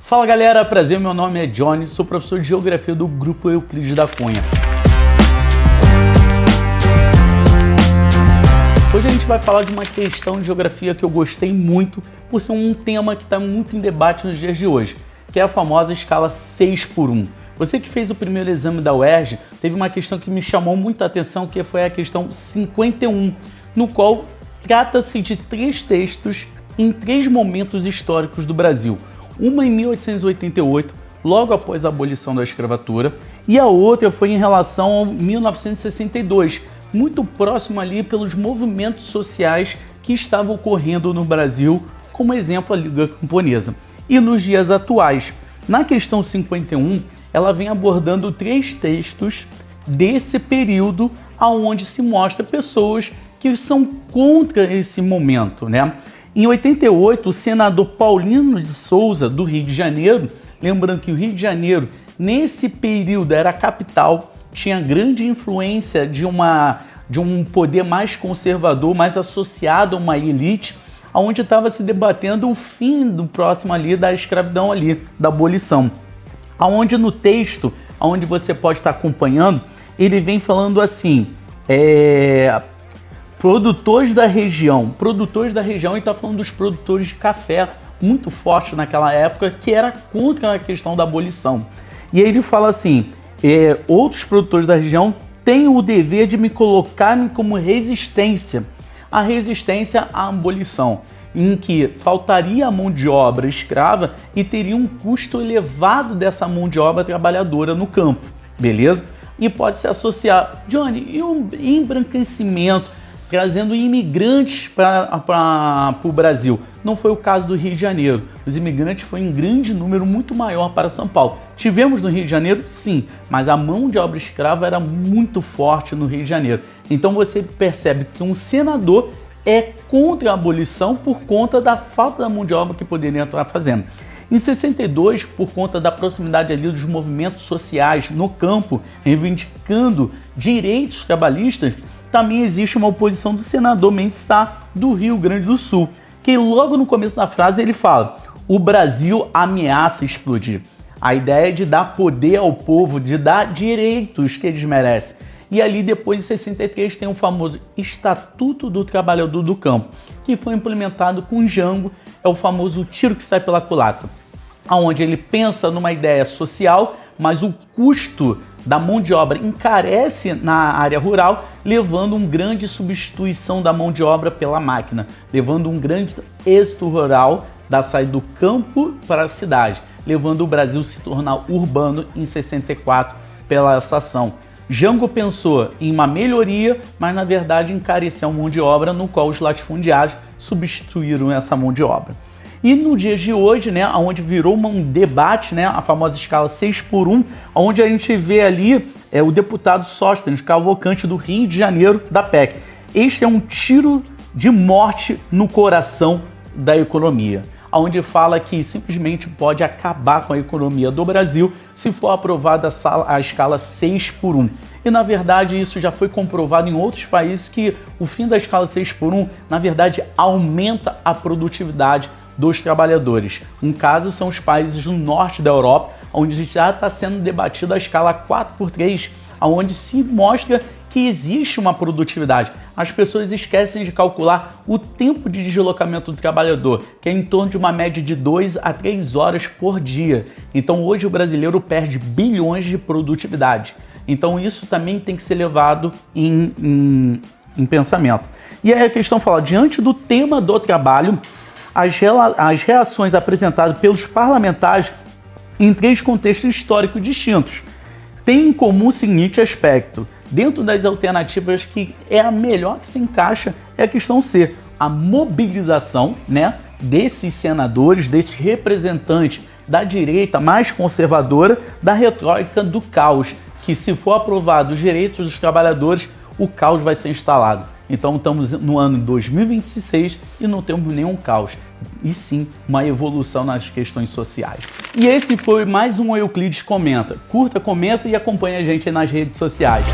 Fala galera, prazer, meu nome é Johnny, sou professor de Geografia do Grupo Euclides da Cunha. Hoje a gente vai falar de uma questão de geografia que eu gostei muito, por ser um tema que está muito em debate nos dias de hoje, que é a famosa escala 6x1. Você que fez o primeiro exame da UERJ, teve uma questão que me chamou muita atenção, que foi a questão 51, no qual trata-se de 3 textos em 3 momentos históricos do Brasil. Uma em 1888, logo após a abolição da escravatura, e a outra foi em relação a 1962, muito próximo ali pelos movimentos sociais que estavam ocorrendo no Brasil, como exemplo a Liga Camponesa. E nos dias atuais, na questão 51, ela vem abordando 3 textos desse período, onde se mostra pessoas que são contra esse momento, né? Em 88, o senador Paulino de Souza, do Rio de Janeiro, lembrando que o Rio de Janeiro, nesse período, era a capital, tinha grande influência de um poder mais conservador, mais associado a uma elite, onde estava se debatendo o fim do próximo ali da escravidão ali, da abolição. Onde no texto, onde você pode estar acompanhando, ele vem falando assim, produtores da região, e está falando dos produtores de café, muito forte naquela época, que era contra a questão da abolição. E aí ele fala assim, outros produtores da região têm o dever de me colocarem como resistência, a resistência à abolição, em que faltaria a mão de obra escrava e teria um custo elevado dessa mão de obra trabalhadora no campo, beleza? E pode se associar, Johnny, e um embranquecimento, trazendo imigrantes para o Brasil. Não foi o caso do Rio de Janeiro. Os imigrantes foram em grande número, muito maior para São Paulo. Tivemos no Rio de Janeiro? Sim, mas a mão de obra escrava era muito forte no Rio de Janeiro. Então você percebe que um senador é contra a abolição por conta da falta da mão de obra que poderia estar fazendo. Em 62, por conta da proximidade ali dos movimentos sociais no campo, reivindicando direitos trabalhistas, também existe uma oposição do senador Mendes Sá, do Rio Grande do Sul, que logo no começo da frase ele fala: o Brasil ameaça explodir. A ideia é de dar poder ao povo, de dar direitos que eles merecem. E ali depois de 63 tem o famoso Estatuto do Trabalhador do Campo, que foi implementado com Jango, é o famoso tiro que sai pela culatra, onde ele pensa numa ideia social, mas o custo da mão de obra encarece na área rural, levando uma grande substituição da mão de obra pela máquina, levando um grande êxito rural da saída do campo para a cidade, levando o Brasil a se tornar urbano em 64 pela estação. Jango pensou em uma melhoria, mas na verdade encareceu a mão de obra, no qual os latifundiários substituíram essa mão de obra. E no dia de hoje, né, onde virou um debate, né, a famosa escala 6x1, onde a gente vê ali o deputado Sóstenes Cavalcante do Rio de Janeiro, da PEC. Este é um tiro de morte no coração da economia, onde fala que simplesmente pode acabar com a economia do Brasil se for aprovada a escala 6x1. E na verdade isso já foi comprovado em outros países, que o fim da escala 6x1, na verdade, aumenta a produtividade dos trabalhadores. Um caso são os países do norte da Europa, onde já está sendo debatida a escala 4x3, onde se mostra que existe uma produtividade. As pessoas esquecem de calcular o tempo de deslocamento do trabalhador, que é em torno de uma média de 2 a 3 horas por dia. Então hoje o brasileiro perde bilhões de produtividade. Então isso também tem que ser levado em pensamento. E aí a questão fala, diante do tema do trabalho, as reações apresentadas pelos parlamentares em 3 contextos históricos distintos têm em comum o seguinte aspecto: dentro das alternativas que é a melhor que se encaixa é a questão C, a mobilização, né, desses senadores, desses representantes da direita mais conservadora, da retórica do caos, que se for aprovado os direitos dos trabalhadores, o caos vai ser instalado. Então estamos no ano 2026 e não temos nenhum caos, e sim uma evolução nas questões sociais. E esse foi mais um Euclides Comenta. Curta, comenta e acompanhe a gente aí nas redes sociais.